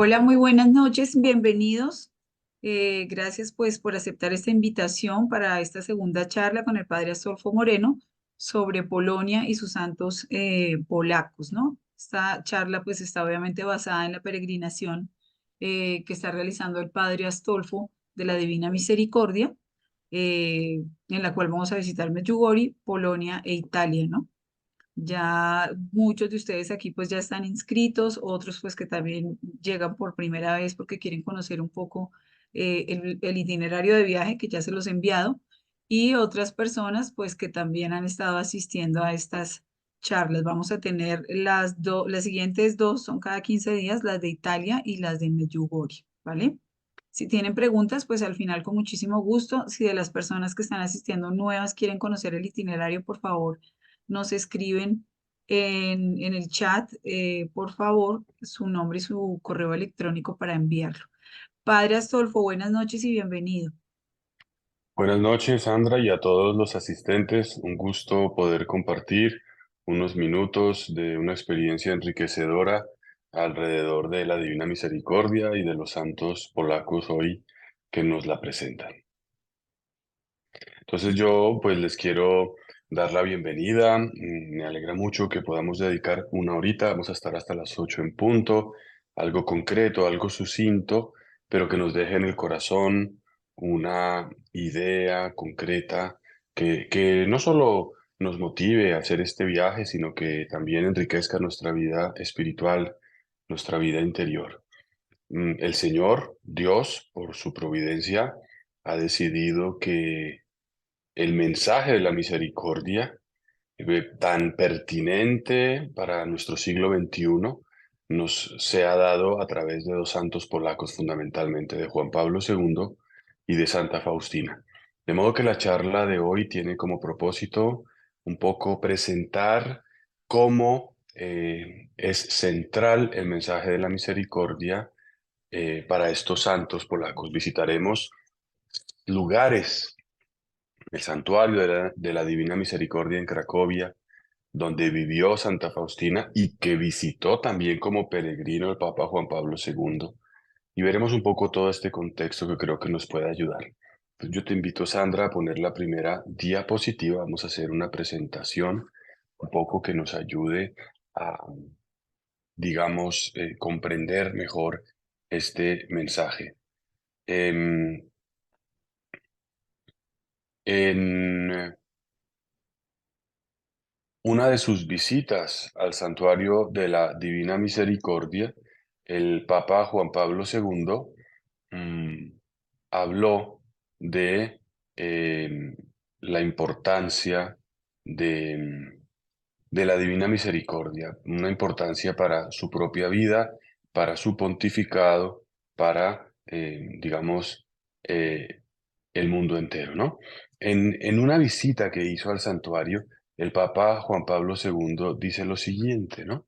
Hola, muy buenas noches, bienvenidos. Gracias pues por aceptar esta invitación para esta segunda charla con el padre Astolfo Moreno sobre Polonia y sus santos polacos, ¿no? Esta charla pues está obviamente basada en la peregrinación que está realizando el padre Astolfo de la Divina Misericordia, en la cual vamos a visitar Medjugorje, Polonia e Italia, ¿no? Ya muchos de ustedes aquí pues ya están inscritos, otros pues que también llegan por primera vez porque quieren conocer un poco el itinerario de viaje que ya se los he enviado y otras personas pues que también han estado asistiendo a estas charlas. Vamos a tener las siguientes dos, son cada 15 días, las de Italia y las de Medjugorje, ¿vale? Si tienen preguntas, pues al final con muchísimo gusto. Si de las personas que están asistiendo nuevas quieren conocer el itinerario, por favor nos escriben en el chat, por favor, su nombre y su correo electrónico para enviarlo. Padre Astolfo, buenas noches y bienvenido. Buenas noches, Sandra, y a todos los asistentes. Un gusto poder compartir unos minutos de una experiencia enriquecedora alrededor de la Divina Misericordia y de los santos polacos hoy que nos la presentan. Entonces yo pues les quiero dar la bienvenida. Me alegra mucho que podamos dedicar una horita. Vamos a estar hasta las 8 en punto. Algo concreto, algo sucinto, pero que nos deje en el corazón una idea concreta que no solo nos motive a hacer este viaje, sino que también enriquezca nuestra vida espiritual, nuestra vida interior. El Señor, Dios, por su providencia, ha decidido que el mensaje de la misericordia, tan pertinente para nuestro siglo XXI, nos se ha dado a través de dos santos polacos, fundamentalmente de Juan Pablo II y de Santa Faustina. De modo que la charla de hoy tiene como propósito un poco presentar cómo es central el mensaje de la misericordia para estos santos polacos. Visitaremos lugares, el santuario de la Divina Misericordia en Cracovia, donde vivió Santa Faustina y que visitó también como peregrino el Papa Juan Pablo II. Y veremos un poco todo este contexto que creo que nos puede ayudar. Pues yo te invito, Sandra, a poner la primera diapositiva. Vamos a hacer una presentación un poco que nos ayude a, digamos, comprender mejor este mensaje. Em, en una de sus visitas al santuario de la Divina Misericordia, el Papa Juan Pablo II habló de la importancia de, de la Divina Misericordia, una importancia para su propia vida, para su pontificado, para, digamos, eh, el mundo entero, ¿no? En una visita que hizo al santuario, el Papa Juan Pablo II dice lo siguiente, ¿no?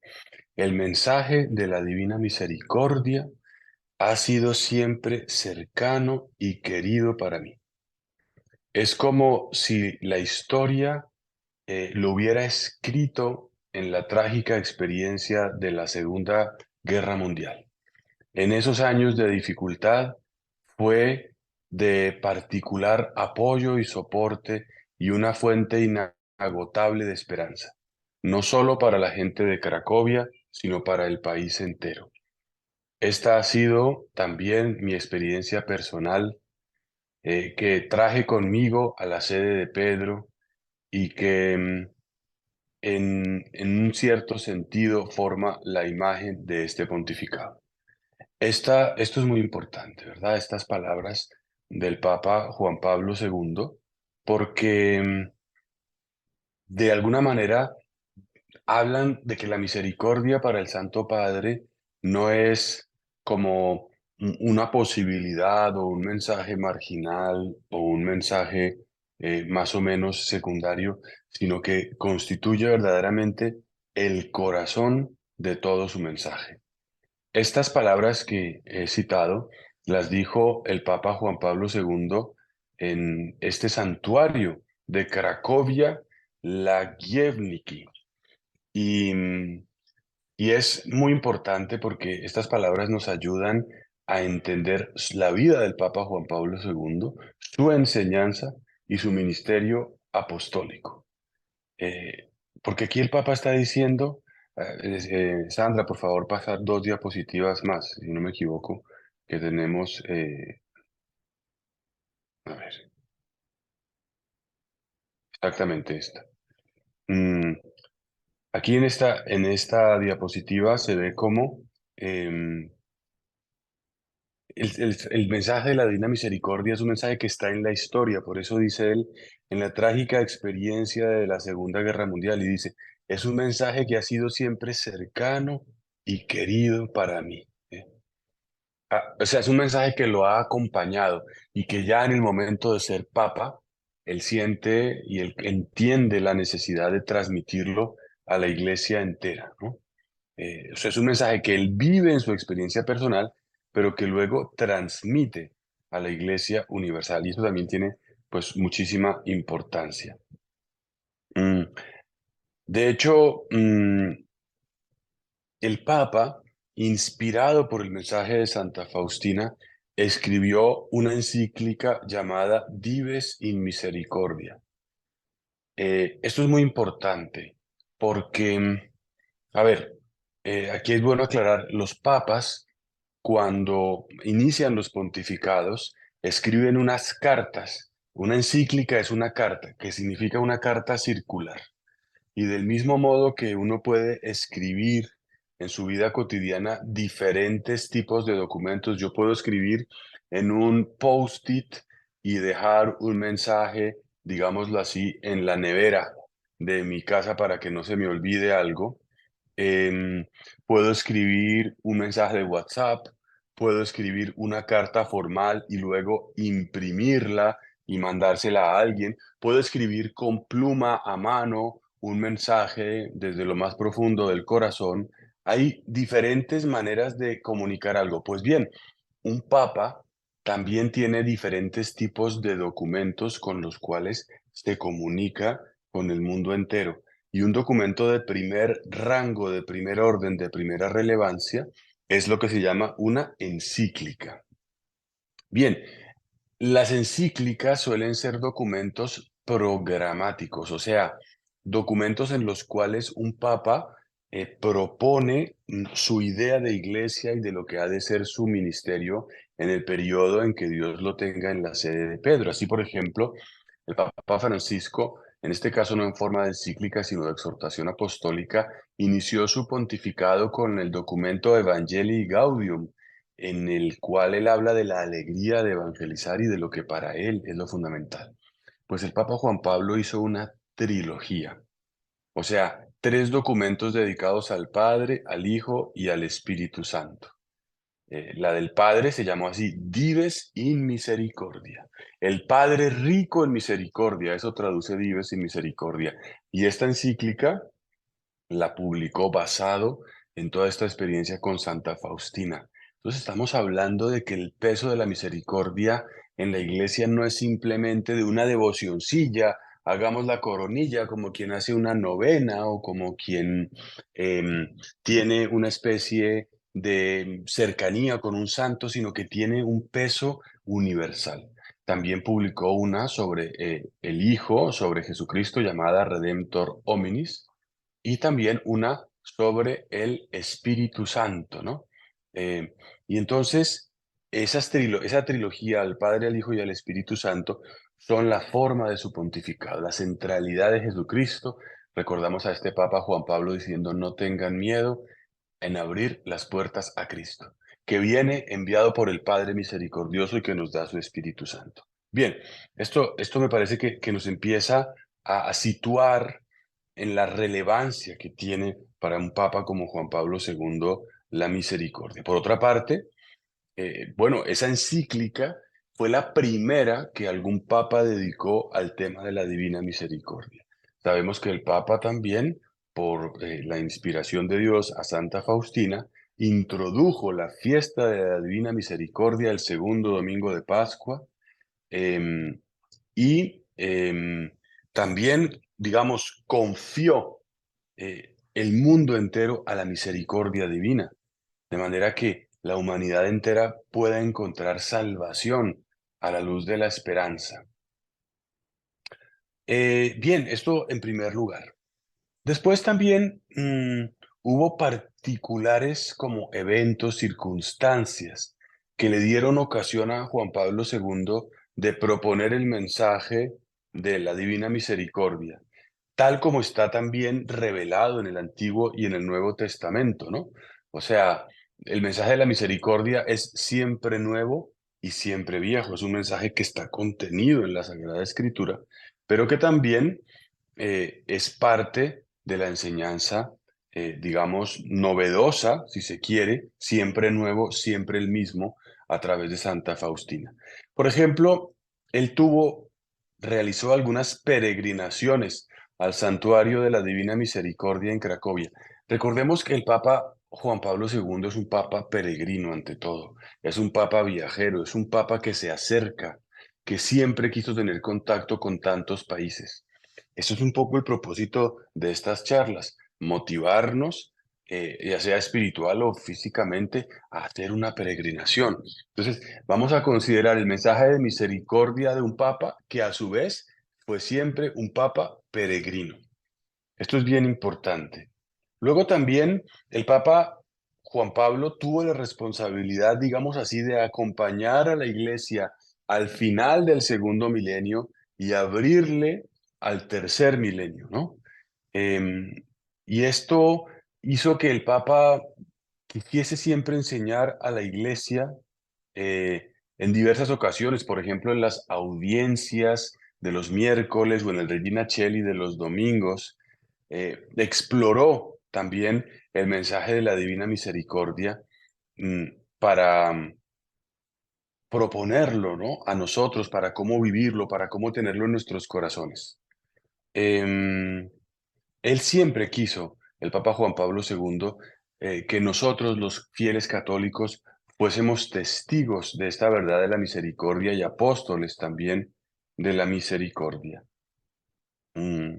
El mensaje de la Divina Misericordia ha sido siempre cercano y querido para mí. Es como si la historia lo hubiera escrito en la trágica experiencia de la Segunda Guerra Mundial. En esos años de dificultad fue de particular apoyo y soporte y una fuente inagotable de esperanza, no solo para la gente de Cracovia, sino para el país entero. Esta ha sido también mi experiencia personal que traje conmigo a la sede de Pedro y que en un cierto sentido forma la imagen de este pontificado. Esto es muy importante, ¿verdad? Estas palabras del Papa Juan Pablo II, porque de alguna manera hablan de que la misericordia para el Santo Padre no es como una posibilidad o un mensaje marginal o un mensaje más o menos secundario, sino que constituye verdaderamente el corazón de todo su mensaje. Estas palabras que he citado las dijo el Papa Juan Pablo II en este santuario de Cracovia, la Gievniki. Y, Y es muy importante porque estas palabras nos ayudan a entender la vida del Papa Juan Pablo II, su enseñanza y su ministerio apostólico. Eh, Porque aquí el Papa está diciendo, Sandra, por favor, pasar dos diapositivas más, si no me equivoco, que tenemos, a ver, exactamente esta. Mm, Aquí en esta diapositiva se ve cómo em, el mensaje de la Divina Misericordia es un mensaje que está en la historia, por eso dice él, en la trágica experiencia de la Segunda Guerra Mundial, y dice, es un mensaje que ha sido siempre cercano y querido para mí. O sea, es un mensaje que lo ha acompañado y que ya en el momento de ser papa, él siente y él entiende la necesidad de transmitirlo a la iglesia entera, ¿no? O sea, es un mensaje que él vive en su experiencia personal, pero que luego transmite a la iglesia universal. Y eso también tiene, pues, muchísima importancia. Mm, De hecho, el Papa, inspirado por el mensaje de Santa Faustina, escribió una encíclica llamada Dives in Misericordia. Esto es muy importante porque, a ver, aquí es bueno aclarar, los papas, cuando inician los pontificados, escriben unas cartas. Una encíclica es una carta, que significa una carta circular. Y del mismo modo que uno puede escribir en su vida cotidiana diferentes tipos de documentos, yo puedo escribir en un post-it y dejar un mensaje, digámoslo así, en la nevera de mi casa para que no se me olvide algo. Em, Puedo escribir un mensaje de WhatsApp, puedo escribir una carta formal y luego imprimirla y mandársela a alguien. Puedo escribir con pluma a mano un mensaje desde lo más profundo del corazón. Hay diferentes maneras de comunicar algo. Pues bien, un papa también tiene diferentes tipos de documentos con los cuales se comunica con el mundo entero. Y un documento de primer rango, de primer orden, de primera relevancia, es lo que se llama una encíclica. Bien, las encíclicas suelen ser documentos programáticos, o sea, documentos en los cuales un papa propone su idea de iglesia y de lo que ha de ser su ministerio en el periodo en que Dios lo tenga en la sede de Pedro. Así, por ejemplo, el Papa Francisco, en este caso no en forma de encíclica, sino de exhortación apostólica, inició su pontificado con el documento Evangelii Gaudium, en el cual él habla de la alegría de evangelizar y de lo que para él es lo fundamental. Pues el Papa Juan Pablo hizo una trilogía, o sea, tres documentos dedicados al Padre, al Hijo y al Espíritu Santo. La del Padre se llamó así, Dives in Misericordia. El Padre rico en misericordia, eso traduce Dives in Misericordia. Y esta encíclica la publicó basado en toda esta experiencia con Santa Faustina. Entonces estamos hablando de que el peso de la misericordia en la iglesia no es simplemente de una devocioncilla, hagamos la coronilla como quien hace una novena o como quien tiene una especie de cercanía con un santo, sino que tiene un peso universal. También publicó una sobre el Hijo, sobre Jesucristo, llamada Redemptor Hominis, y también una sobre el Espíritu Santo, ¿no? Y entonces, esa trilogía al Padre, al Hijo y al Espíritu Santo son la forma de su pontificado, la centralidad de Jesucristo. Recordamos a este Papa Juan Pablo diciendo, no tengan miedo en abrir las puertas a Cristo, que viene enviado por el Padre misericordioso y que nos da su Espíritu Santo. Bien, esto me parece que nos empieza a situar en la relevancia que tiene para un papa como Juan Pablo II la misericordia. Por otra parte, bueno, esa encíclica fue la primera que algún papa dedicó al tema de la divina misericordia. Sabemos que el papa también, por la inspiración de Dios a Santa Faustina, introdujo la fiesta de la divina misericordia el segundo domingo de Pascua, em, y también, digamos, confió el mundo entero a la misericordia divina, de manera que la humanidad entera pueda encontrar salvación a la luz de la esperanza. Bien, esto en primer lugar. Después también hubo particulares como eventos, circunstancias que le dieron ocasión a Juan Pablo II de proponer el mensaje de la Divina Misericordia, tal como está también revelado en el Antiguo y en el Nuevo Testamento, ¿no? O sea, el mensaje de la misericordia es siempre nuevo y siempre viejo. Es un mensaje que está contenido en la Sagrada Escritura, pero que también es parte de la enseñanza, digamos, novedosa, si se quiere, siempre nuevo, siempre el mismo, a través de Santa Faustina. Por ejemplo, él realizó algunas peregrinaciones al Santuario de la Divina Misericordia en Cracovia. Recordemos que el Papa Juan Pablo II es un papa peregrino ante todo, es un papa viajero, es un papa que se acerca, que siempre quiso tener contacto con tantos países. Eso es un poco el propósito de estas charlas, motivarnos, ya sea espiritual o físicamente, a hacer una peregrinación. Entonces, vamos a considerar el mensaje de misericordia de un papa que a su vez fue siempre un papa peregrino. Esto es bien importante. Luego también el Papa Juan Pablo tuvo la responsabilidad, digamos así, de acompañar a la Iglesia al final del segundo milenio y abrirle al tercer milenio, ¿no? Em, y esto hizo que el Papa quisiese siempre enseñar a la Iglesia en diversas ocasiones, por ejemplo, en las audiencias de los miércoles o en el Regina Coeli de los domingos, exploró también el mensaje de la Divina Misericordia mm, para proponerlo, ¿no? A nosotros, para cómo vivirlo, para cómo tenerlo en nuestros corazones. Em, Él siempre quiso, el Papa Juan Pablo II, que nosotros, los fieles católicos, fuésemos testigos de esta verdad de la misericordia y apóstoles también de la misericordia. Mm.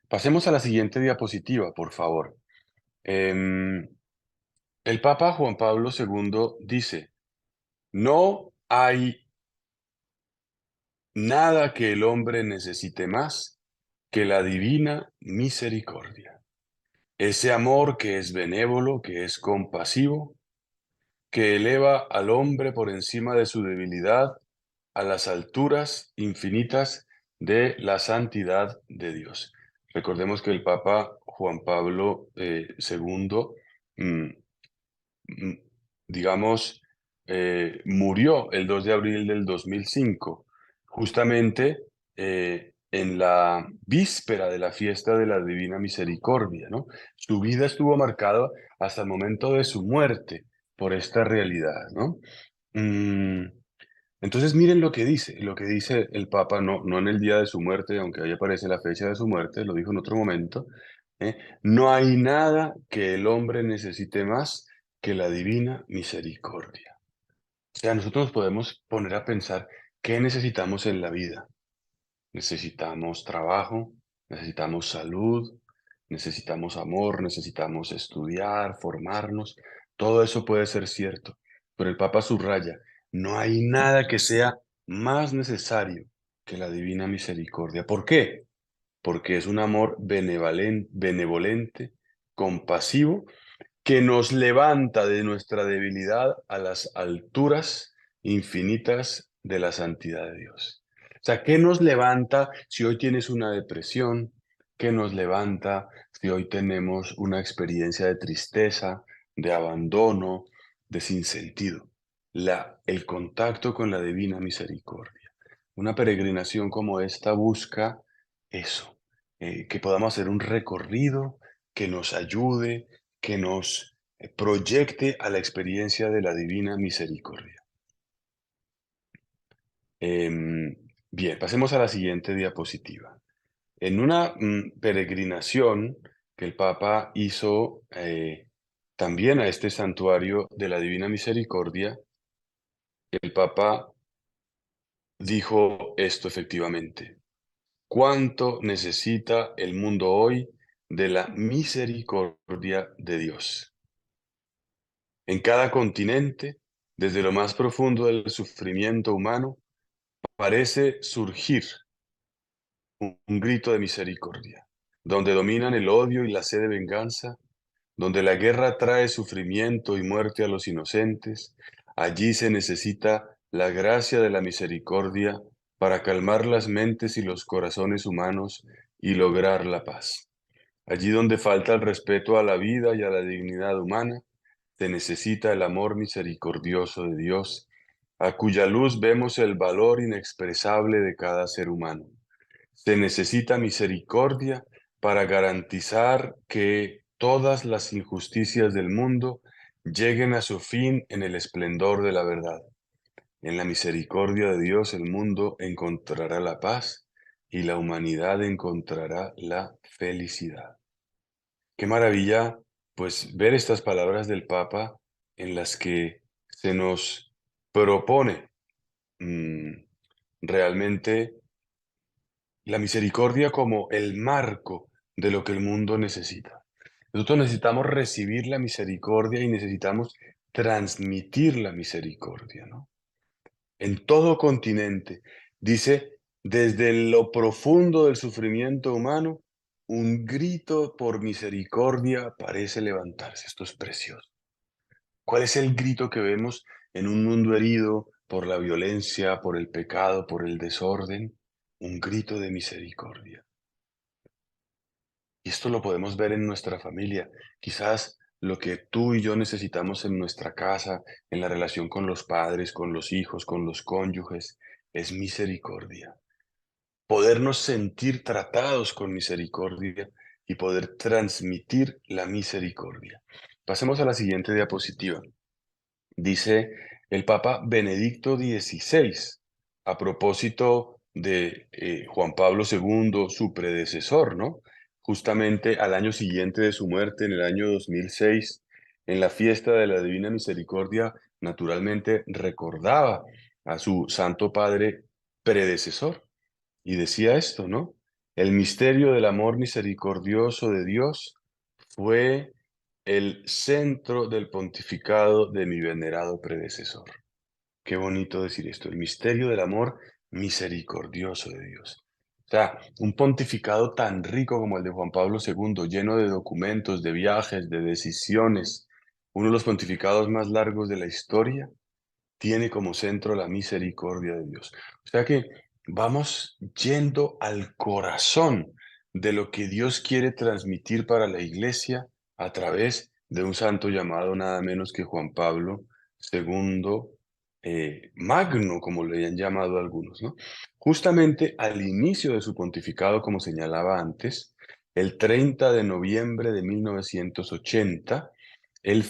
Pasemos a la siguiente diapositiva, por favor. Em, el Papa Juan Pablo II dice, no hay nada que el hombre necesite más que la divina misericordia. Ese amor que es benévolo, que es compasivo, que eleva al hombre por encima de su debilidad a las alturas infinitas de la santidad de Dios. Recordemos que el Papa Juan Pablo II, mm, mm, digamos, murió el 2 de abril del 2005, justamente en la víspera de la fiesta de la Divina Misericordia, ¿no? Su vida estuvo marcada hasta el momento de su muerte por esta realidad, ¿no? Mm, entonces miren lo que dice el Papa, no, no en el día de su muerte, aunque ahí aparece la fecha de su muerte, lo dijo en otro momento, ¿eh? No hay nada que el hombre necesite más que la divina misericordia. O sea, nosotros nos podemos poner a pensar qué necesitamos en la vida. Necesitamos trabajo, necesitamos salud, necesitamos amor, necesitamos estudiar, formarnos. Todo eso puede ser cierto, pero el Papa subraya, no hay nada que sea más necesario que la divina misericordia. ¿Por qué? Porque es un amor benevolente, compasivo, que nos levanta de nuestra debilidad a las alturas infinitas de la santidad de Dios. O sea, ¿qué nos levanta si hoy tienes una depresión? ¿Qué nos levanta si hoy tenemos una experiencia de tristeza, de abandono, de sinsentido? El contacto con la divina misericordia. Una peregrinación como esta busca eso, que podamos hacer un recorrido que nos ayude, que nos proyecte a la experiencia de la divina misericordia. Em, Bien, pasemos a la siguiente diapositiva. En una peregrinación que el Papa hizo también a este santuario de la Divina Misericordia, el Papa dijo esto efectivamente. ¿Cuánto necesita el mundo hoy de la misericordia de Dios. En cada continente, desde lo más profundo del sufrimiento humano, parece surgir un grito de misericordia, donde dominan el odio y la sed de venganza, donde la guerra trae sufrimiento y muerte a los inocentes. Allí se necesita la gracia de la misericordia para calmar las mentes y los corazones humanos y lograr la paz. Allí donde falta el respeto a la vida y a la dignidad humana, se necesita el amor misericordioso de Dios, a cuya luz vemos el valor inexpresable de cada ser humano. Se necesita misericordia para garantizar que todas las injusticias del mundo lleguen a su fin en el esplendor de la verdad. En la misericordia de Dios el mundo encontrará la paz y la humanidad encontrará la felicidad. Qué maravilla, pues, ver estas palabras del Papa en las que se nos propone mm, realmente la misericordia como el marco de lo que el mundo necesita. Nosotros necesitamos recibir la misericordia y necesitamos transmitir la misericordia, ¿no? En todo continente, dice, desde lo profundo del sufrimiento humano, un grito por misericordia parece levantarse. Esto es precioso. ¿Cuál es el grito que vemos en un mundo herido por la violencia, por el pecado, por el desorden? Un grito de misericordia. Y esto lo podemos ver en nuestra familia. Quizás lo que tú y yo necesitamos en nuestra casa, en la relación con los padres, con los hijos, con los cónyuges, es misericordia. Podernos sentir tratados con misericordia y poder transmitir la misericordia. Pasemos a la siguiente diapositiva. Dice el Papa Benedicto XVI, a propósito de Juan Pablo II, su predecesor, ¿no? Justamente al año siguiente de su muerte, en el año 2006, en la fiesta de la Divina Misericordia, naturalmente recordaba a su Santo Padre predecesor y decía esto, ¿no? El misterio del amor misericordioso de Dios fue el centro del pontificado de mi venerado predecesor. Qué bonito decir esto, el misterio del amor misericordioso de Dios. O sea, un pontificado tan rico como el de Juan Pablo II, lleno de documentos, de viajes, de decisiones, uno de los pontificados más largos de la historia, tiene como centro la misericordia de Dios. O sea que vamos yendo al corazón de lo que Dios quiere transmitir para la iglesia a través de un santo llamado nada menos que Juan Pablo II, Magno, como le han llamado algunos, ¿no? Justamente al inicio de su pontificado, como señalaba antes, el 30 de noviembre de 1980, él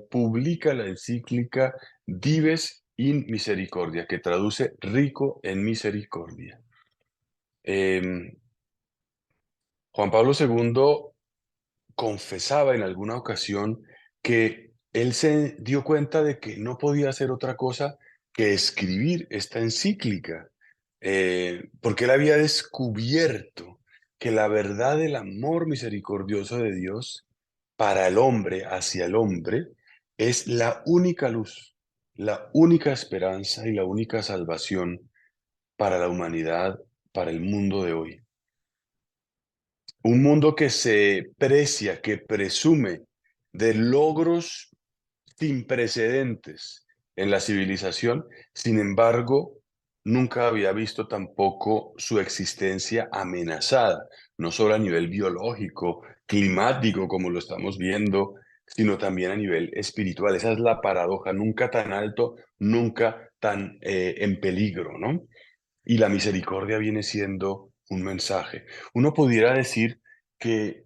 publica la encíclica Dives in Misericordia, que traduce rico en misericordia. Em, Juan Pablo II confesaba en alguna ocasión que él se dio cuenta de que no podía hacer otra cosa que escribir esta encíclica, porque él había descubierto que la verdad del amor misericordioso de Dios para el hombre, hacia el hombre, es la única luz, la única esperanza y la única salvación para la humanidad, para el mundo de hoy. Un mundo que se precia, que presume de logros sin precedentes en la civilización, sin embargo, nunca había visto tampoco su existencia amenazada, no solo a nivel biológico, climático, como lo estamos viendo, sino también a nivel espiritual. Esa es la paradoja, nunca tan alto, nunca tan en peligro, ¿no? Y la misericordia viene siendo un mensaje. Uno pudiera decir que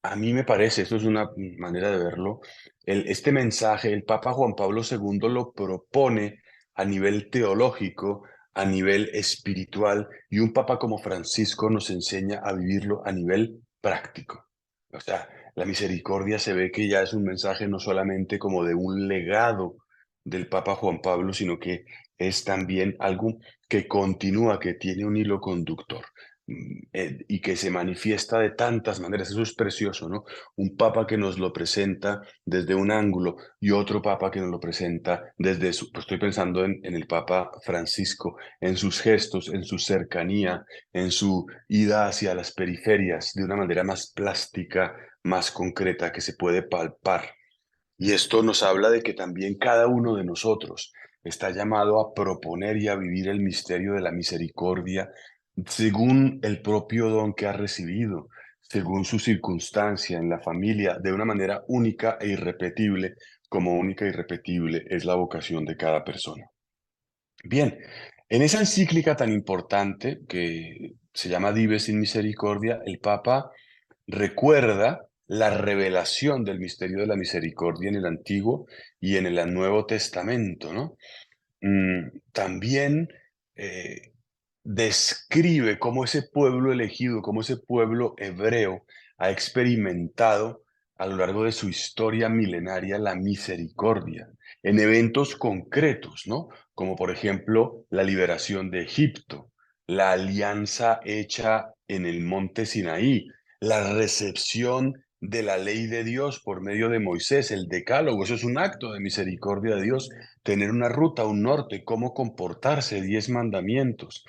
a mí me parece, esto es una manera de verlo, este mensaje, el Papa Juan Pablo II lo propone a nivel teológico, a nivel espiritual, y un Papa como Francisco nos enseña a vivirlo a nivel práctico. O sea, la misericordia se ve que ya es un mensaje no solamente como de un legado del Papa Juan Pablo, sino que es también algo que continúa, que tiene un hilo conductor. y que se manifiesta de tantas maneras. Eso es precioso, ¿no? Un papa que nos lo presenta desde un ángulo y otro papa que nos lo presenta desde su, pues estoy pensando en el Papa Francisco, en sus gestos, en su cercanía, en su ida hacia las periferias de una manera más plástica, más concreta, que se puede palpar. Y esto nos habla de que también cada uno de nosotros está llamado a proponer y a vivir el misterio de la misericordia según el propio don que ha recibido, según su circunstancia en la familia, de una manera única e irrepetible, como única e irrepetible es la vocación de cada persona. Bien, en esa encíclica tan importante que se llama Dives in Misericordia, el Papa recuerda la revelación del misterio de la misericordia en el Antiguo y en el Nuevo Testamento, ¿no? También eh, describe cómo ese pueblo elegido, cómo ese pueblo hebreo ha experimentado a lo largo de su historia milenaria la misericordia en eventos concretos, ¿no? Como por ejemplo la liberación de Egipto, la alianza hecha en el monte Sinaí, la recepción de la ley de Dios por medio de Moisés, el decálogo. Eso es un acto de misericordia de Dios, tener una ruta, un norte, cómo comportarse, 10 mandamientos.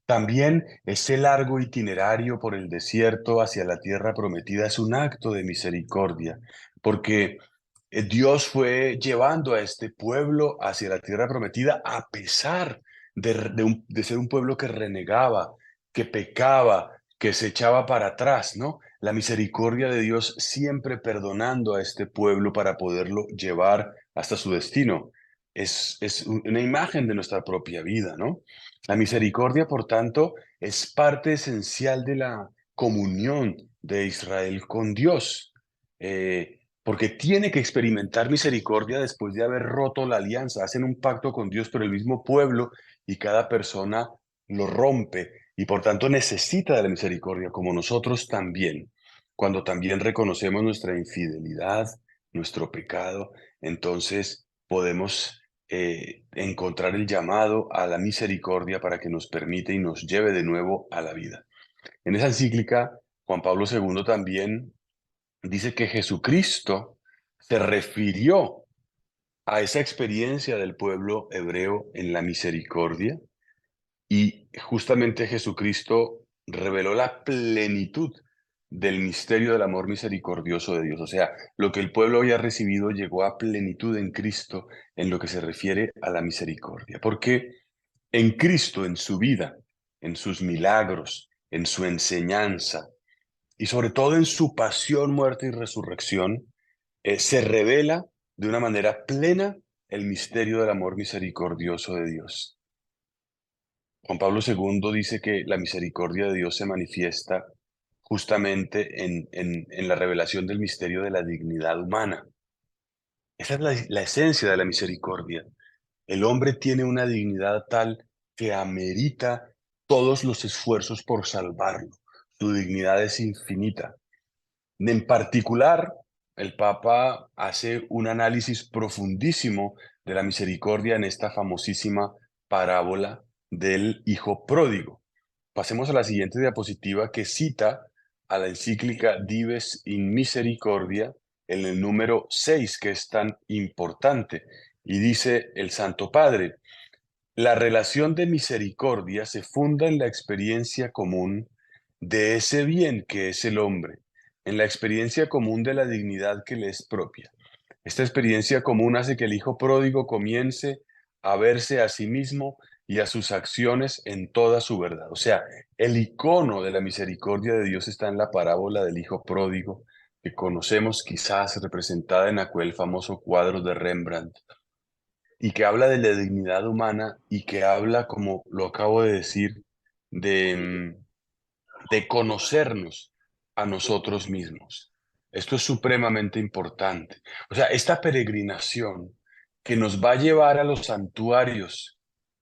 También ese largo itinerario por el desierto hacia la tierra prometida es un acto de misericordia, porque Dios fue llevando a este pueblo hacia la tierra prometida a pesar de ser un pueblo que renegaba, que pecaba, que se echaba para atrás, ¿no? La misericordia de Dios siempre perdonando a este pueblo para poderlo llevar hasta su destino. Es una imagen de nuestra propia vida, ¿no? La misericordia, por tanto, es parte esencial de la comunión de Israel con Dios, porque tiene que experimentar misericordia después de haber roto la alianza. Hacen un pacto con Dios, pero el mismo pueblo y cada persona lo rompe y por tanto necesita de la misericordia, como nosotros también. Cuando también reconocemos nuestra infidelidad, nuestro pecado, entonces podemos encontrar el llamado a la misericordia para que nos permite y nos lleve de nuevo a la vida. En esa encíclica, Juan Pablo II también dice que Jesucristo se refirió a esa experiencia del pueblo hebreo en la misericordia y justamente Jesucristo reveló la plenitud del misterio del amor misericordioso de Dios. O sea, lo que el pueblo había recibido llegó a plenitud en Cristo en lo que se refiere a la misericordia. Porque en Cristo, en su vida, en sus milagros, en su enseñanza y sobre todo en su pasión, muerte y resurrección, se revela de una manera plena el misterio del amor misericordioso de Dios. Juan Pablo II dice que la misericordia de Dios se manifiesta justamente en la revelación del misterio de la dignidad humana. Esa es la esencia de la misericordia. El hombre tiene una dignidad tal que amerita todos los esfuerzos por salvarlo. Su dignidad es infinita. En particular, el Papa hace un análisis profundísimo de la misericordia en esta famosísima parábola del hijo pródigo. Pasemos a la siguiente diapositiva que cita a la encíclica Dives in Misericordia en el número 6, que es tan importante. Y dice el Santo Padre: la relación de misericordia se funda en la experiencia común de ese bien que es el hombre, en la experiencia común de la dignidad que le es propia. Esta experiencia común hace que el hijo pródigo comience a verse a sí mismo y a sus acciones en toda su verdad. O sea, el icono de la misericordia de Dios está en la parábola del hijo pródigo, que conocemos quizás representada en aquel famoso cuadro de Rembrandt, y que habla de la dignidad humana y que habla, como lo acabo de decir, de, de conocernos a nosotros mismos. Esto es supremamente importante. O sea, esta peregrinación que nos va a llevar a los santuarios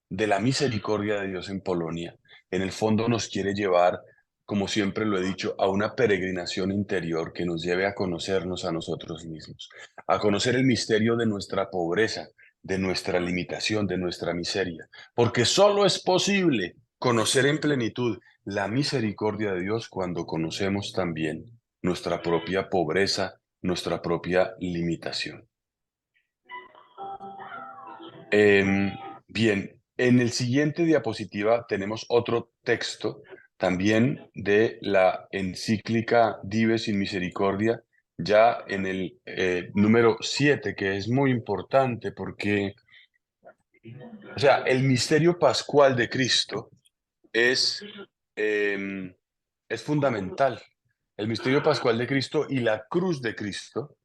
de la misericordia de Dios en Polonia, en el fondo nos quiere llevar, como siempre lo he dicho, a una peregrinación interior que nos lleve a conocernos a nosotros mismos, a conocer el misterio de nuestra pobreza, de nuestra limitación, de nuestra miseria, porque solo es posible conocer en plenitud la misericordia de Dios cuando conocemos también nuestra propia pobreza, nuestra propia limitación. Em, Bien, en el siguiente diapositiva tenemos otro texto también de la encíclica Dives in Misericordia, ya en el número 7, que es muy importante porque, o sea, el misterio pascual de Cristo es, em, es fundamental. El misterio pascual de Cristo y la cruz de Cristo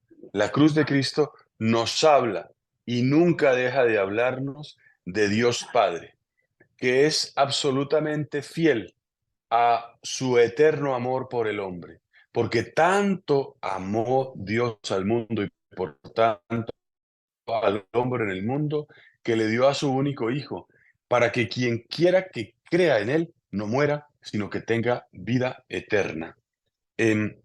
nos habla y nunca deja de hablarnos de Dios Padre, que es absolutamente fiel a su eterno amor por el hombre, porque tanto amó Dios al mundo y por tanto al hombre en el mundo, que le dio a su único Hijo, para que quien quiera que crea en Él no muera, sino que tenga vida eterna. Em,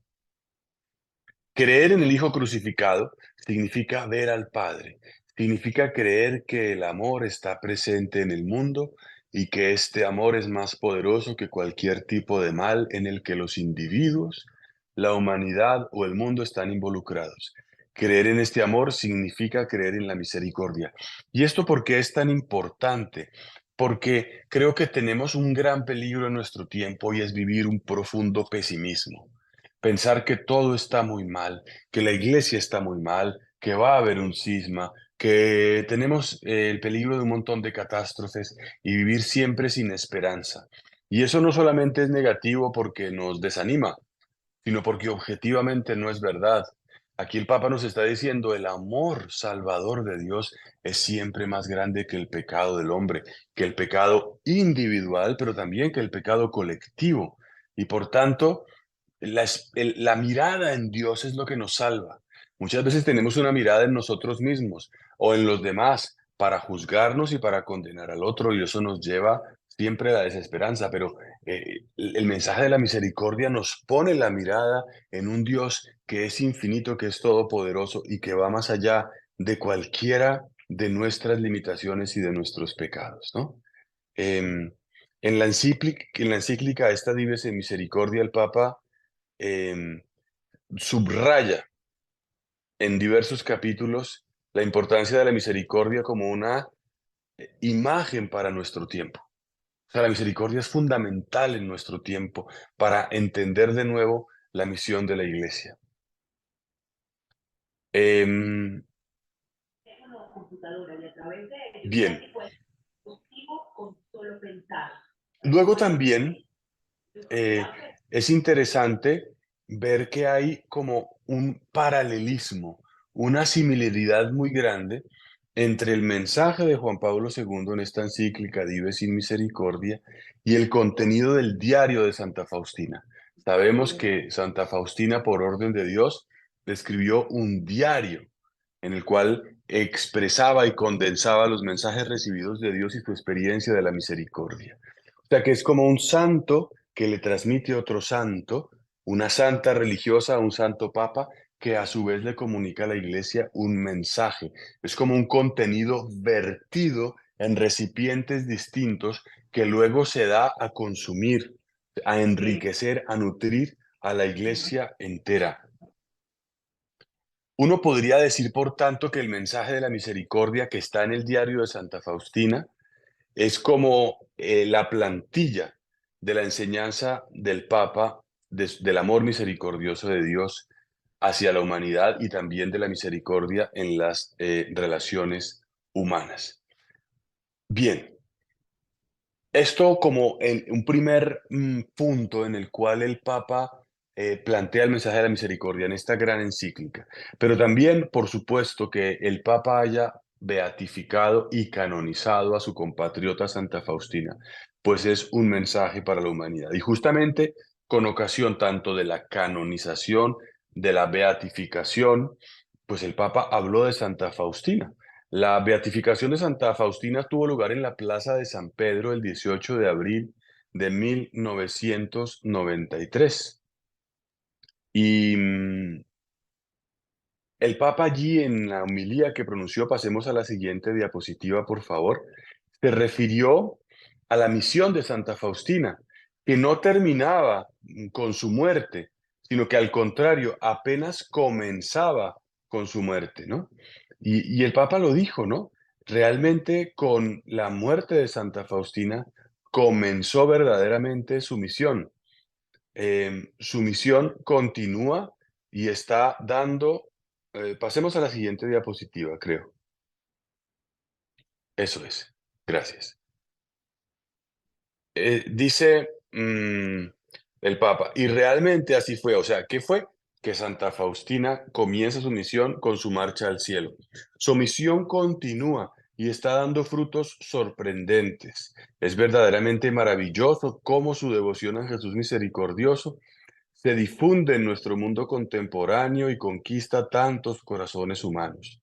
Creer en el Hijo crucificado significa ver al Padre, significa creer que el amor está presente en el mundo y que este amor es más poderoso que cualquier tipo de mal en el que los individuos, la humanidad o el mundo están involucrados. Creer en este amor significa creer en la misericordia. ¿Y esto por qué es tan importante? Porque creo que tenemos un gran peligro en nuestro tiempo y es vivir un profundo pesimismo. Pensar que todo está muy mal, que la iglesia está muy mal, que va a haber un cisma, que tenemos el peligro de un montón de catástrofes y vivir siempre sin esperanza. Y eso no solamente es negativo porque nos desanima, sino porque objetivamente no es verdad. Aquí el Papa nos está diciendo, el amor salvador de Dios es siempre más grande que el pecado del hombre, que el pecado individual, pero también que el pecado colectivo. Y por tanto, la mirada en Dios es lo que nos salva. Muchas veces tenemos una mirada en nosotros mismos o en los demás para juzgarnos y para condenar al otro, y eso nos lleva siempre a la desesperanza, pero el mensaje de la misericordia nos pone la mirada en un Dios que es infinito, que es todopoderoso y que va más allá de cualquiera de nuestras limitaciones y de nuestros pecados, ¿no? Em, en la encíclica esta Dives en Misericordia, el Papa em, subraya en diversos capítulos la importancia de la misericordia como una imagen para nuestro tiempo. O sea, la misericordia es fundamental en nuestro tiempo para entender de nuevo la misión de la iglesia. Em, Bien, luego también eh, es interesante ver que hay como un paralelismo, una similaridad muy grande entre el mensaje de Juan Pablo II en esta encíclica Dives sin Misericordia y el contenido del diario de Santa Faustina. Sabemos que Santa Faustina, por orden de Dios, escribió un diario en el cual expresaba y condensaba los mensajes recibidos de Dios y su experiencia de la misericordia. O sea que es como un santo que le transmite otro santo, una santa religiosa a un santo papa, que a su vez le comunica a la iglesia un mensaje. Es como un contenido vertido en recipientes distintos que luego se da a consumir, a enriquecer, a nutrir a la iglesia entera. Uno podría decir, por tanto, que el mensaje de la misericordia que está en el diario de Santa Faustina es como la plantilla de la enseñanza del Papa del amor misericordioso de Dios hacia la humanidad y también de la misericordia en las relaciones humanas. Bien, esto como en un primer punto en el cual el Papa plantea el mensaje de la misericordia en esta gran encíclica, pero también, por supuesto, que el Papa haya beatificado y canonizado a su compatriota Santa Faustina, pues es un mensaje para la humanidad. Y justamente con ocasión tanto de la canonización, de la beatificación, pues el Papa habló de Santa Faustina. La beatificación de Santa Faustina tuvo lugar en la Plaza de San Pedro el 18 de abril de 1993. Y el Papa allí en la homilía que pronunció, pasemos a la siguiente diapositiva, por favor, se refirió a la misión de Santa Faustina que no terminaba con su muerte, sino que al contrario, apenas comenzaba con su muerte, ¿no? Y el Papa lo dijo, ¿no? Realmente con la muerte de Santa Faustina comenzó verdaderamente su misión. Su misión continúa y está dando, pasemos a la siguiente diapositiva, creo. Eso es. Gracias. Dice el Papa, y realmente así fue, o sea, ¿qué fue? Que Santa Faustina comienza su misión con su marcha al cielo. Su misión continúa y está dando frutos sorprendentes. Es verdaderamente maravilloso cómo su devoción a Jesús misericordioso se difunde en nuestro mundo contemporáneo y conquista tantos corazones humanos.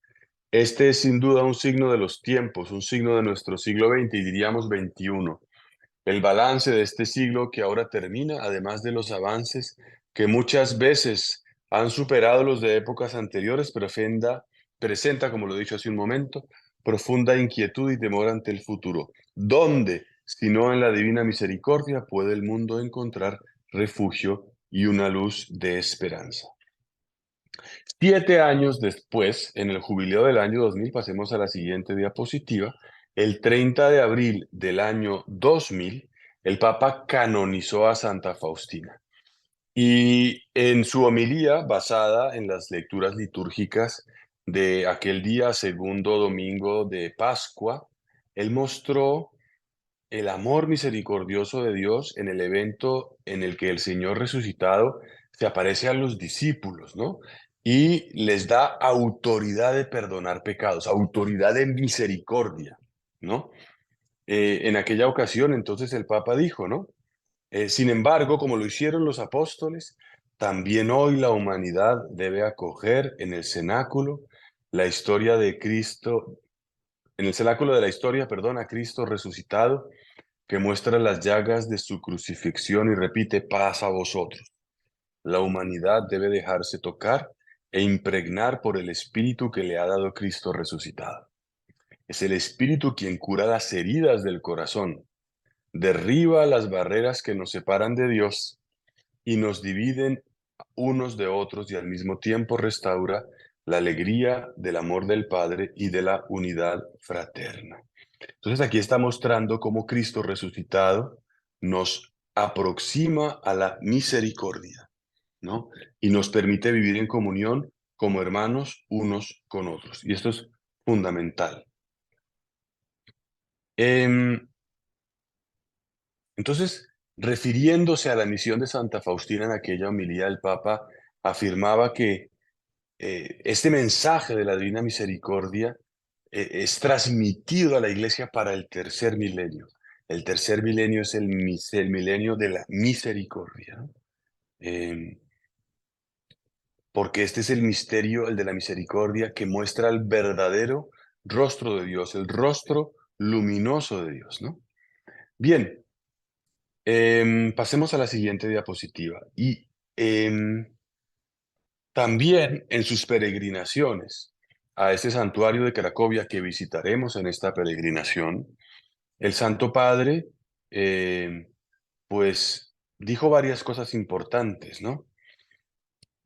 Este es sin duda un signo de los tiempos, un signo de nuestro siglo XX y diríamos XXI. El balance de este siglo que ahora termina, además de los avances que muchas veces han superado los de épocas anteriores, presenta, como lo he dicho hace un momento, profunda inquietud y temor ante el futuro. ¿Dónde, si no en la divina misericordia, puede el mundo encontrar refugio y una luz de esperanza? 7 años después, en el jubileo del año 2000, pasemos a la siguiente diapositiva, el 30 de abril del año 2000, el Papa canonizó a Santa Faustina. Y en su homilía, basada en las lecturas litúrgicas de aquel día, segundo domingo de Pascua, él mostró el amor misericordioso de Dios en el evento en el que el Señor resucitado se aparece a los discípulos, ¿no? Y les da autoridad de perdonar pecados, autoridad de misericordia, ¿no? En aquella ocasión, entonces el Papa dijo, ¿no? Sin embargo, como lo hicieron los apóstoles, también hoy la humanidad debe acoger en el cenáculo la historia de Cristo, en el cenáculo de la historia, perdón, a Cristo resucitado que muestra las llagas de su crucifixión y repite, paz a vosotros. La humanidad debe dejarse tocar e impregnar por el Espíritu que le ha dado Cristo resucitado. Es el Espíritu quien cura las heridas del corazón, derriba las barreras que nos separan de Dios y nos dividen unos de otros y al mismo tiempo restaura la alegría del amor del Padre y de la unidad fraterna. Entonces aquí está mostrando cómo Cristo resucitado nos aproxima a la misericordia, ¿no? Y nos permite vivir en comunión como hermanos unos con otros. Y esto es fundamental. Em, entonces, refiriéndose a la misión de Santa Faustina en aquella homilía, el Papa afirmaba que este mensaje de la Divina Misericordia es transmitido a la Iglesia para el tercer milenio. El tercer milenio es el milenio de la misericordia, ¿no? Em, Porque este es el misterio, el de la misericordia, que muestra el verdadero rostro de Dios, el rostro luminoso de Dios, ¿no? Bien, pasemos a la siguiente diapositiva. Y también en sus peregrinaciones a este santuario de Cracovia que visitaremos en esta peregrinación, el Santo Padre, pues, dijo varias cosas importantes, ¿no?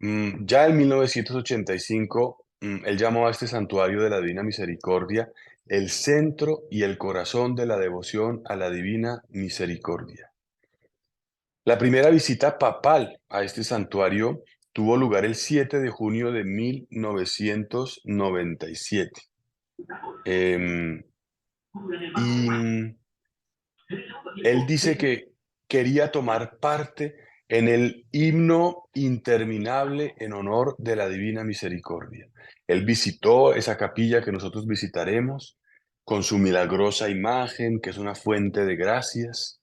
Ya en 1985, él llamó a este santuario de la Divina Misericordia el centro y el corazón de la devoción a la Divina Misericordia. La primera visita papal a este santuario tuvo lugar el 7 de junio de 1997. Em, y él dice que quería tomar parte en el himno interminable en honor de la Divina Misericordia. Él visitó esa capilla que nosotros visitaremos con su milagrosa imagen, que es una fuente de gracias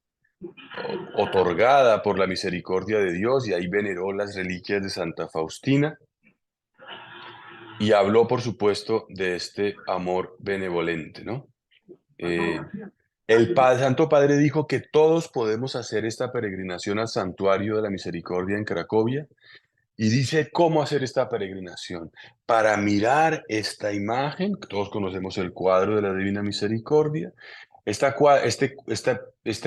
otorgada por la misericordia de Dios, y ahí veneró las reliquias de Santa Faustina y habló, por supuesto, de este amor benevolente, ¿no? Eh, Santo Padre dijo que todos podemos hacer esta peregrinación al Santuario de la Misericordia en Cracovia y dice cómo hacer esta peregrinación. Para mirar esta imagen, todos conocemos el cuadro de la Divina Misericordia, esta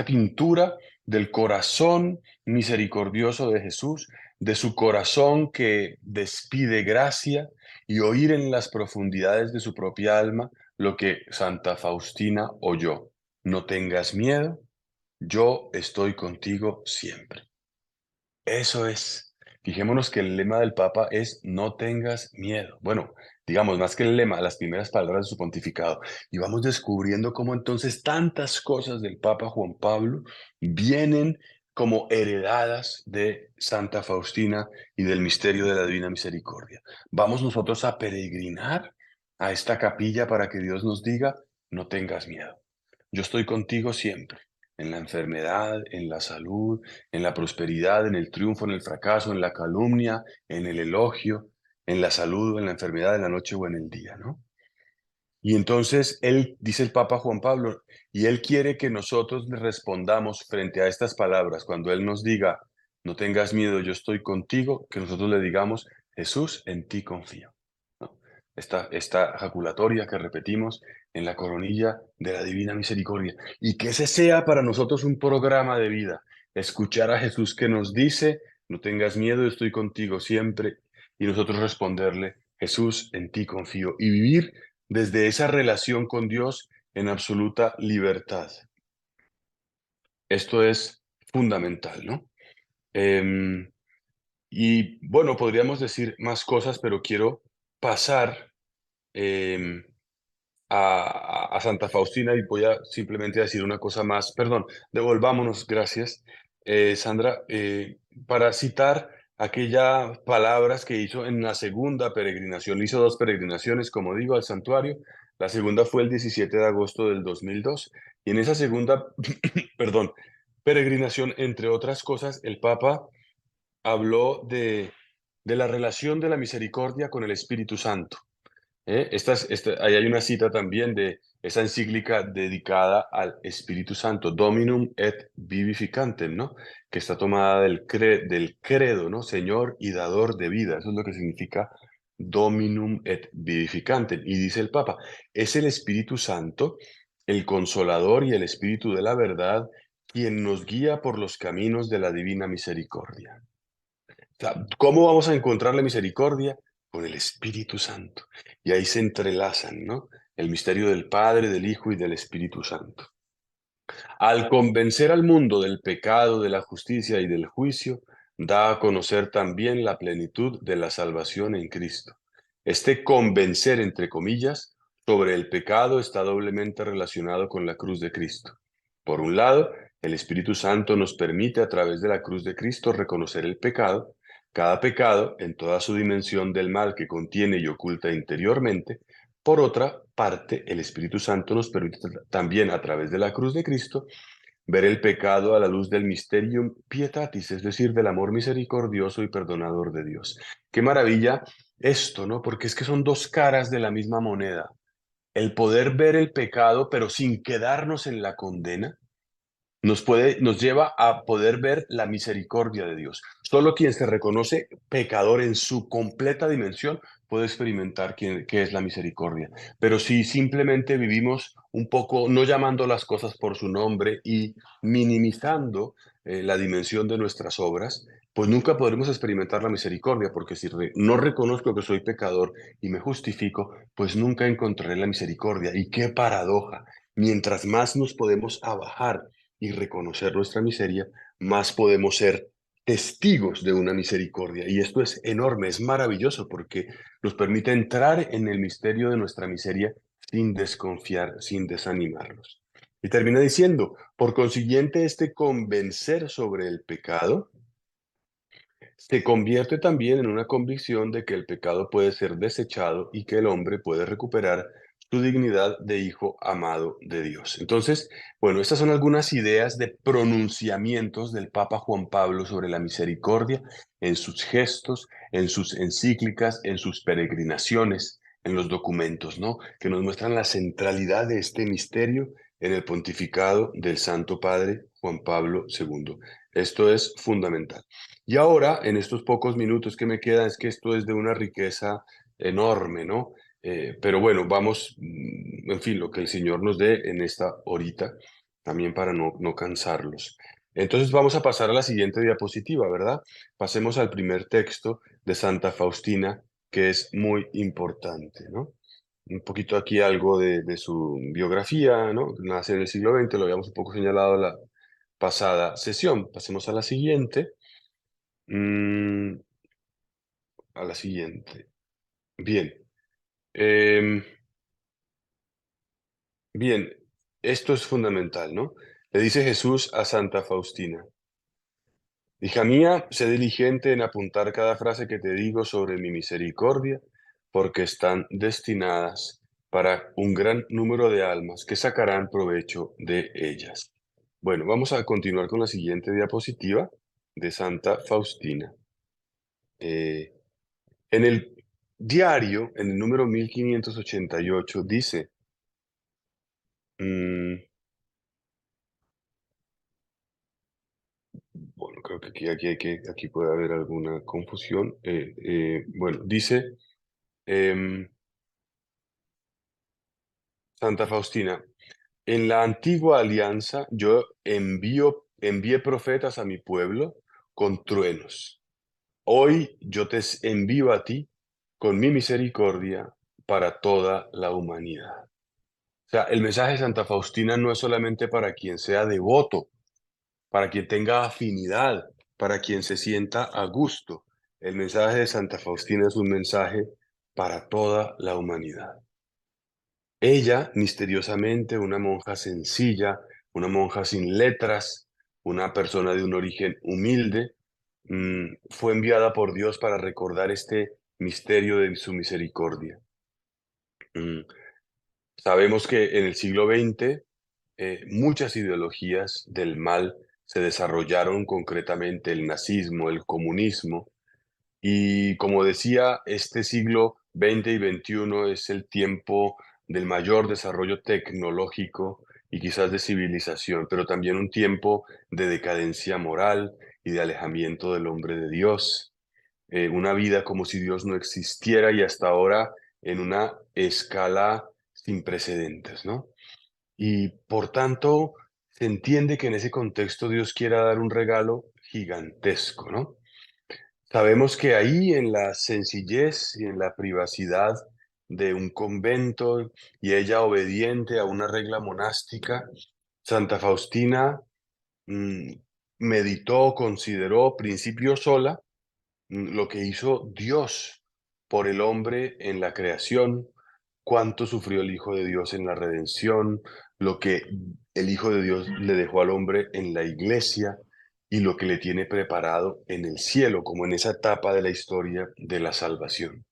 pintura del corazón misericordioso de Jesús, de su corazón que despide gracia y oír en las profundidades de su propia alma lo que Santa Faustina oyó. No tengas miedo, yo estoy contigo siempre. Eso es. Fijémonos que el lema del Papa es no tengas miedo. Bueno, digamos, más que el lema, las primeras palabras de su pontificado. Y vamos descubriendo cómo entonces tantas cosas del Papa Juan Pablo vienen como heredadas de Santa Faustina y del misterio de la Divina Misericordia. Vamos nosotros a peregrinar a esta capilla para que Dios nos diga, no tengas miedo. Yo estoy contigo siempre, en la enfermedad, en la salud, en la prosperidad, en el triunfo, en el fracaso, en la calumnia, en el elogio, en la salud, en la enfermedad, en la noche o en el día, ¿no? Y entonces él, dice el Papa Juan Pablo, y él quiere que nosotros le respondamos frente a estas palabras, cuando él nos diga, no tengas miedo, yo estoy contigo, que nosotros le digamos, Jesús, en ti confío. ¿No? Esta jaculatoria que repetimos en la coronilla de la Divina Misericordia. Y que ese sea para nosotros un programa de vida, escuchar a Jesús que nos dice, no tengas miedo, yo estoy contigo siempre, y nosotros responderle, Jesús, en ti confío, y vivir desde esa relación con Dios en absoluta libertad. Esto es fundamental, ¿no? Em, y bueno, podríamos decir más cosas, pero quiero pasar em, a Santa Faustina y voy a simplemente decir una cosa más. Perdón, devolvámonos, gracias, Sandra, para citar aquellas palabras que hizo en la segunda peregrinación. Hizo dos peregrinaciones, como digo, al santuario. La segunda fue el 17 de agosto del 2002. Y en esa segunda, perdón, peregrinación, entre otras cosas, el Papa habló de la relación de la misericordia con el Espíritu Santo. Ahí hay una cita también de esa encíclica dedicada al Espíritu Santo, Dominum et Vivificantem, ¿no? Que está tomada del credo, ¿no? Señor y dador de vida. Eso es lo que significa Dominum et Vivificantem. Y dice el Papa, es el Espíritu Santo, el Consolador y el Espíritu de la verdad, quien nos guía por los caminos de la divina misericordia. Sea, ¿cómo vamos a encontrar la misericordia? Con el Espíritu Santo. Y ahí se entrelazan, ¿no? El misterio del Padre, del Hijo y del Espíritu Santo. Al convencer al mundo del pecado, de la justicia y del juicio, da a conocer también la plenitud de la salvación en Cristo. Este convencer, entre comillas, sobre el pecado está doblemente relacionado con la cruz de Cristo. Por un lado, el Espíritu Santo nos permite a través de la cruz de Cristo reconocer el pecado, cada pecado en toda su dimensión del mal que contiene y oculta interiormente. Por otra parte, el Espíritu Santo nos permite también a través de la cruz de Cristo ver el pecado a la luz del mysterium pietatis, es decir, del amor misericordioso y perdonador de Dios. Qué maravilla esto, ¿no? Porque es que son dos caras de la misma moneda. El poder ver el pecado, pero sin quedarnos en la condena, nos lleva a poder ver la misericordia de Dios. Solo quien se reconoce pecador en su completa dimensión puede experimentar qué es la misericordia. Pero si simplemente vivimos un poco, no llamando las cosas por su nombre y minimizando la dimensión de nuestras obras, pues nunca podremos experimentar la misericordia, porque si no reconozco que soy pecador y me justifico, pues nunca encontraré la misericordia. Y qué paradoja. Mientras más nos podemos abajar y reconocer nuestra miseria, más podemos ser testigos de una misericordia. Y esto es enorme, es maravilloso porque nos permite entrar en el misterio de nuestra miseria sin desconfiar, sin desanimarnos. Y termina diciendo, por consiguiente, este convencer sobre el pecado se convierte también en una convicción de que el pecado puede ser desechado y que el hombre puede recuperar su dignidad de hijo amado de Dios. Entonces, bueno, estas son algunas ideas de pronunciamientos del Papa Juan Pablo sobre la misericordia en sus gestos, en sus encíclicas, en sus peregrinaciones, en los documentos, ¿no? Que nos muestran la centralidad de este misterio en el pontificado del Santo Padre Juan Pablo II. Esto es fundamental. Y ahora, en estos pocos minutos que me quedan, es que esto es de una riqueza enorme, ¿no? Pero bueno, vamos, en fin, lo que el Señor nos dé en esta horita, también para no cansarlos. Entonces vamos a pasar a la siguiente diapositiva, ¿verdad? Pasemos al primer texto de Santa Faustina, que es muy importante, ¿no? Un poquito aquí algo de su biografía, ¿no? Nace en el siglo XX, lo habíamos un poco señalado en la pasada sesión. Pasemos a la siguiente. Mm, a la siguiente. Bien. Em, bien, esto es fundamental, ¿no? Le dice Jesús a Santa Faustina: hija mía, sé diligente en apuntar cada frase que te digo sobre mi misericordia, porque están destinadas para un gran número de almas que sacarán provecho de ellas. Bueno, vamos a continuar con la siguiente diapositiva de Santa Faustina. Eh, en el diario, en el número 1588, dice, mm, bueno, creo que aquí puede haber alguna confusión. Bueno, dice, em, Santa Faustina, en la antigua alianza yo envié profetas a mi pueblo con truenos. Hoy yo te envío a ti con mi misericordia para toda la humanidad. O sea, el mensaje de Santa Faustina no es solamente para quien sea devoto, para quien tenga afinidad, para quien se sienta a gusto. El mensaje de Santa Faustina es un mensaje para toda la humanidad. Ella, misteriosamente, una monja sencilla, una monja sin letras, una persona de un origen humilde, fue enviada por Dios para recordar este misterio de su misericordia. Mm, Sabemos que en el siglo XX muchas ideologías del mal se desarrollaron, concretamente el nazismo, el comunismo, y como decía, este siglo XX y XXI es el tiempo del mayor desarrollo tecnológico y quizás de civilización, pero también un tiempo de decadencia moral y de alejamiento del hombre de Dios. Una vida como si Dios no existiera y hasta ahora en una escala sin precedentes, ¿no? Y por tanto, se entiende que en ese contexto Dios quiera dar un regalo gigantesco, ¿no? Sabemos que ahí en la sencillez y en la privacidad de un convento y ella obediente a una regla monástica, Santa Faustina mm, meditó, consideró, principio sola, lo que hizo Dios por el hombre en la creación, cuánto sufrió el Hijo de Dios en la redención, lo que el Hijo de Dios le dejó al hombre en la iglesia y lo que le tiene preparado en el cielo, como en esa etapa de la historia de la salvación.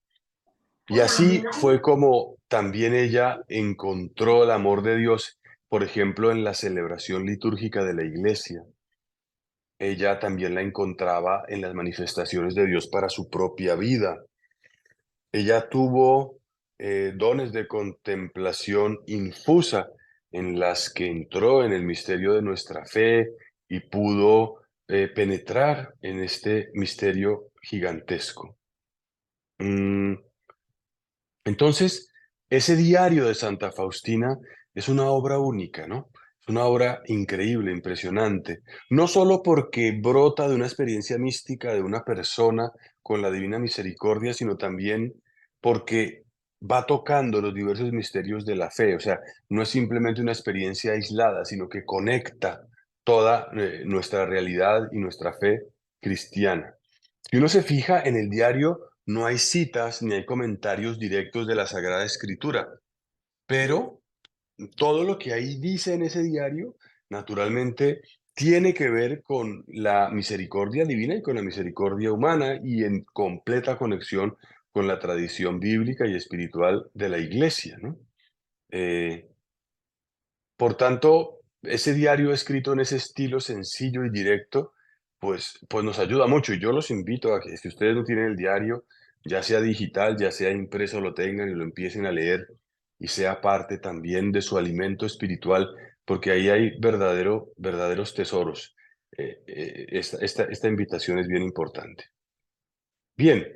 Y así fue como también ella encontró el amor de Dios, por ejemplo, en la celebración litúrgica de la iglesia. Ella también la encontraba en las manifestaciones de Dios para su propia vida. Ella tuvo dones de contemplación infusa en las que entró en el misterio de nuestra fe y pudo penetrar en este misterio gigantesco. Mm, Entonces, ese diario de Santa Faustina es una obra única, ¿no? Es una obra increíble, impresionante, no solo porque brota de una experiencia mística de una persona con la divina misericordia, sino también porque va tocando los diversos misterios de la fe, o sea, no es simplemente una experiencia aislada, sino que conecta toda nuestra realidad y nuestra fe cristiana. Si uno se fija en el diario, no hay citas ni hay comentarios directos de la Sagrada Escritura, pero todo lo que ahí dice en ese diario, naturalmente, tiene que ver con la misericordia divina y con la misericordia humana y en completa conexión con la tradición bíblica y espiritual de la Iglesia, ¿no? Eh, por tanto, ese diario escrito en ese estilo sencillo y directo, pues nos ayuda mucho. Y yo los invito a que si ustedes no tienen el diario, ya sea digital, ya sea impreso, lo tengan y lo empiecen a leer y sea parte también de su alimento espiritual, porque ahí hay verdaderos tesoros. Esta invitación es bien importante. Bien,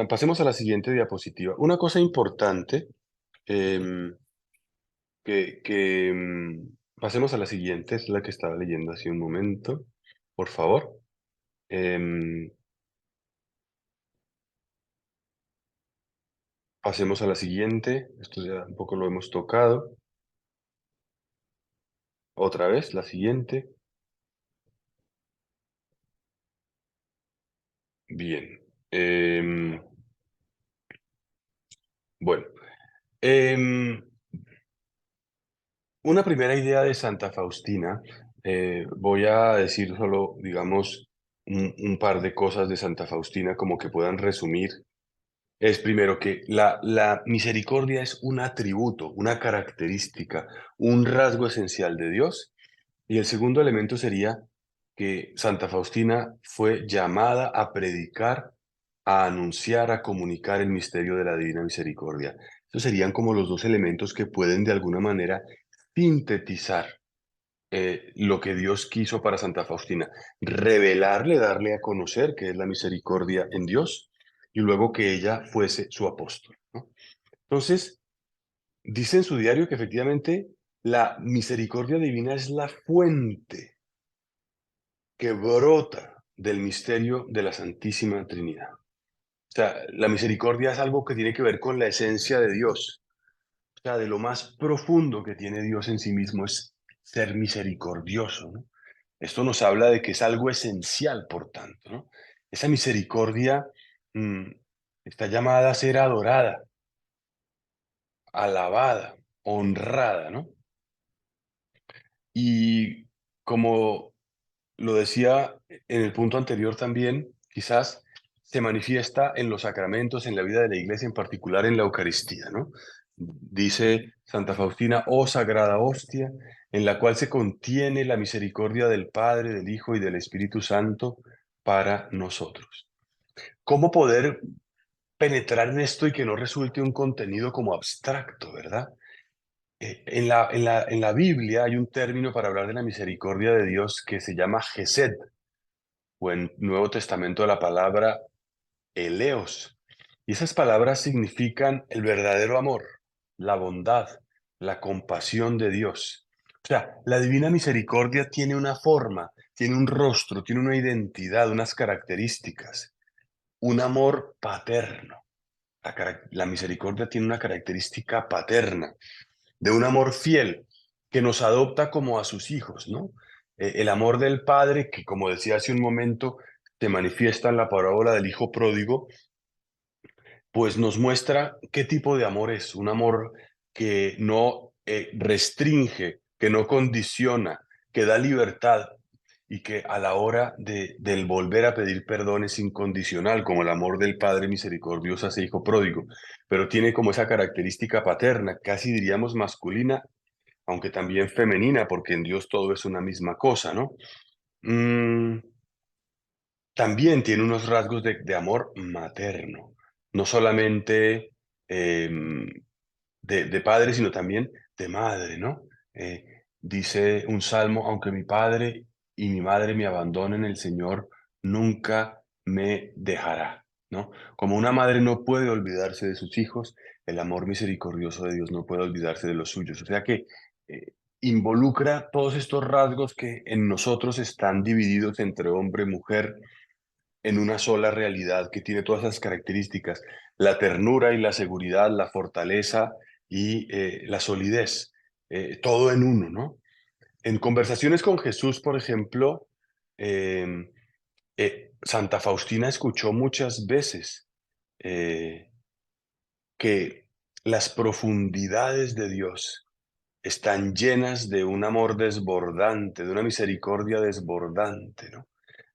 pasemos a la siguiente diapositiva. Una cosa importante em, que pasemos a la siguiente, es la que estaba leyendo hace un momento, por favor. Em, Pasemos a la siguiente, esto ya un poco lo hemos tocado. Otra vez, la siguiente. Bien. Bueno, em, una primera idea de Santa Faustina, voy a decir solo, digamos, un par de cosas de Santa Faustina como que puedan resumir. Es primero que la misericordia es un atributo, una característica, un rasgo esencial de Dios. Y el segundo elemento sería que Santa Faustina fue llamada a predicar, a anunciar, a comunicar el misterio de la divina misericordia. Estos serían como los dos elementos que pueden de alguna manera sintetizar lo que Dios quiso para Santa Faustina, revelarle, darle a conocer que es la misericordia en Dios y luego que ella fuese su apóstol, ¿no? Entonces, dice en su diario que efectivamente la misericordia divina es la fuente que brota del misterio de la Santísima Trinidad. O sea, la misericordia es algo que tiene que ver con la esencia de Dios. O sea, de lo más profundo que tiene Dios en sí mismo es ser misericordioso, ¿no? Esto nos habla de que es algo esencial, por tanto, ¿no? Esa misericordia mm, está llamada a ser adorada, alabada, honrada, ¿no? Y como lo decía en el punto anterior también, quizás se manifiesta en los sacramentos, en la vida de la iglesia, en particular en la Eucaristía, ¿no? Dice Santa Faustina, oh sagrada hostia, en la cual se contiene la misericordia del Padre, del Hijo y del Espíritu Santo para nosotros. ¿Cómo poder penetrar en esto y que no resulte un contenido como abstracto, verdad? En la Biblia hay un término para hablar de la misericordia de Dios que se llama Gesed, o en Nuevo Testamento la palabra eleos. Y esas palabras significan el verdadero amor, la bondad, la compasión de Dios. O sea, la divina misericordia tiene una forma, tiene un rostro, tiene una identidad, unas características, un amor paterno. La misericordia tiene una característica paterna, de un amor fiel que nos adopta como a sus hijos, ¿no? El amor del Padre, que como decía hace un momento, se manifiesta en la parábola del Hijo Pródigo, pues nos muestra qué tipo de amor es, un amor que no restringe, que no condiciona, que da libertad y que a la hora del volver a pedir perdón es incondicional, como el amor del Padre misericordioso hacia Hijo Pródigo, pero tiene como esa característica paterna, casi diríamos masculina, aunque también femenina, porque en Dios todo es una misma cosa, ¿no? Mm, También tiene unos rasgos de amor materno, no solamente em, de padre, sino también de madre, ¿no? Dice un salmo, aunque mi padre y mi madre me abandonen, el Señor nunca me dejará, ¿no? Como una madre no puede olvidarse de sus hijos, el amor misericordioso de Dios no puede olvidarse de los suyos. O sea que eh, involucra todos estos rasgos que en nosotros están divididos entre hombre y mujer, en una sola realidad que tiene todas esas características, la ternura y la seguridad, la fortaleza y la solidez, todo en uno, ¿no? En conversaciones con Jesús, por ejemplo, em, Santa Faustina escuchó muchas veces eh, que las profundidades de Dios están llenas de un amor desbordante, de una misericordia desbordante, ¿no?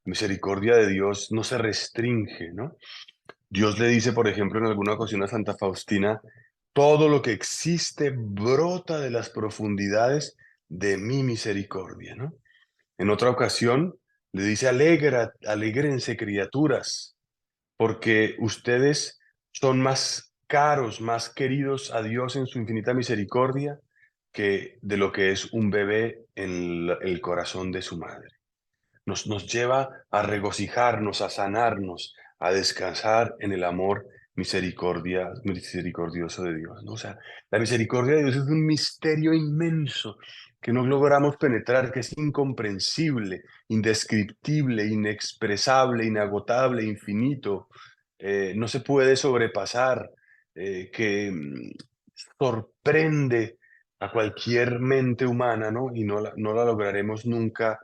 La misericordia de Dios no se restringe, ¿no? Dios le dice, por ejemplo, en alguna ocasión a Santa Faustina, todo lo que existe brota de las profundidades de mi misericordia, ¿no? En otra ocasión le dice, alégrense criaturas, porque ustedes son más caros, más queridos a Dios en su infinita misericordia que de lo que es un bebé en el corazón de su madre. Nos lleva a regocijarnos, a sanarnos, a descansar en el amor misericordioso de Dios, ¿no? O sea, la misericordia de Dios es un misterio inmenso que no logramos penetrar, que es incomprensible, indescriptible, inexpresable, inagotable, infinito, no se puede sobrepasar, que sorprende a cualquier mente humana, ¿no? Y no la lograremos nunca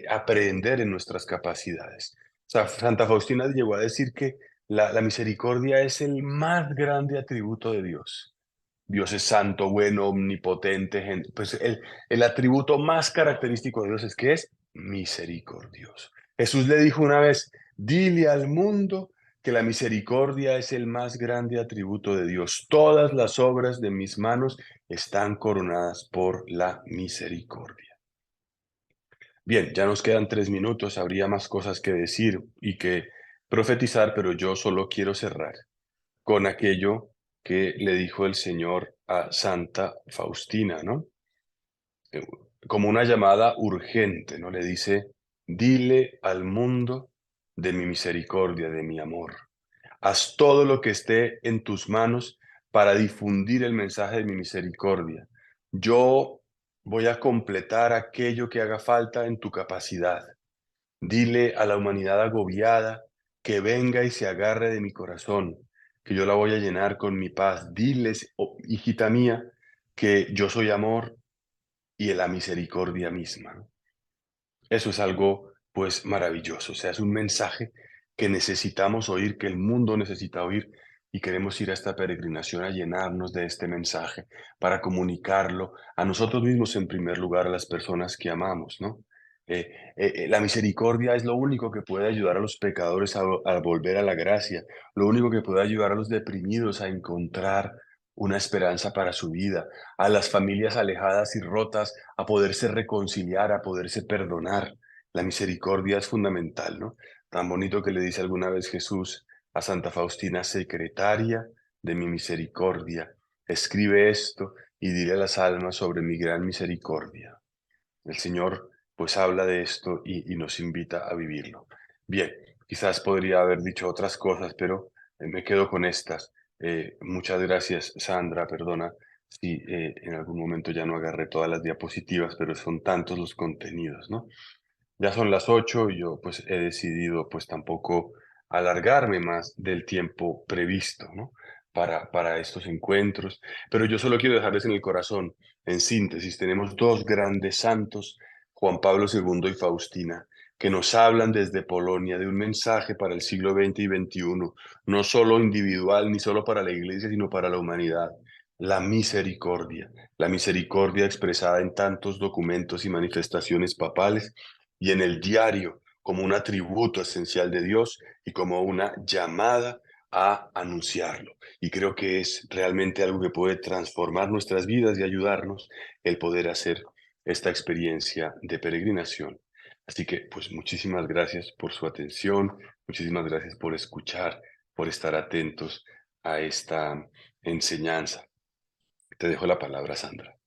aprehender en nuestras capacidades. O sea, Santa Faustina llegó a decir que la misericordia es el más grande atributo de Dios. Dios es santo, bueno, omnipotente. Pues el atributo más característico de Dios es que es misericordioso. Jesús le dijo una vez, dile al mundo que la misericordia es el más grande atributo de Dios. Todas las obras de mis manos están coronadas por la misericordia. Bien, ya nos quedan 3 minutos, habría más cosas que decir y que profetizar, pero yo solo quiero cerrar con aquello que le dijo el Señor a Santa Faustina, ¿no? Eh, Como una llamada urgente, ¿no? Le dice, dile al mundo de mi misericordia, de mi amor. Haz todo lo que esté en tus manos para difundir el mensaje de mi misericordia. Yo voy a completar aquello que haga falta en tu capacidad. Dile a la humanidad agobiada que venga y se agarre de mi corazón, que yo la voy a llenar con mi paz. Diles, oh, hijita mía, que yo soy amor y la misericordia misma, ¿no? Eso es algo, pues, maravilloso. O sea, es un mensaje que necesitamos oír, que el mundo necesita oír, y queremos ir a esta peregrinación a llenarnos de este mensaje para comunicarlo a nosotros mismos en primer lugar, a las personas que amamos, ¿no? La misericordia es lo único que puede ayudar a los pecadores a volver a la gracia, lo único que puede ayudar a los deprimidos a encontrar una esperanza para su vida, a las familias alejadas y rotas a poderse reconciliar, a poderse perdonar. La misericordia es fundamental, ¿no? Tan bonito que le dice alguna vez Jesús a Santa Faustina, secretaria de mi misericordia, escribe esto y dile a las almas sobre mi gran misericordia. El Señor pues habla de esto y nos invita a vivirlo. Bien, quizás podría haber dicho otras cosas, pero me quedo con estas. Muchas gracias, Sandra, perdona si en algún momento ya no agarré todas las diapositivas, pero son tantos los contenidos, ¿no? Ya son las 8 y yo pues he decidido pues tampoco alargarme más del tiempo previsto, ¿no? Para estos encuentros, pero yo solo quiero dejarles en el corazón, en síntesis, tenemos dos grandes santos, Juan Pablo II y Faustina, que nos hablan desde Polonia de un mensaje para el siglo XX y XXI, no solo individual ni solo para la Iglesia, sino para la humanidad. La misericordia expresada en tantos documentos y manifestaciones papales y en el diario como un atributo esencial de Dios y como una llamada a anunciarlo. Y creo que es realmente algo que puede transformar nuestras vidas y ayudarnos el poder hacer esta experiencia de peregrinación. Así que, pues muchísimas gracias por su atención, muchísimas gracias por escuchar, por estar atentos a esta enseñanza. Te dejo la palabra, Sandra.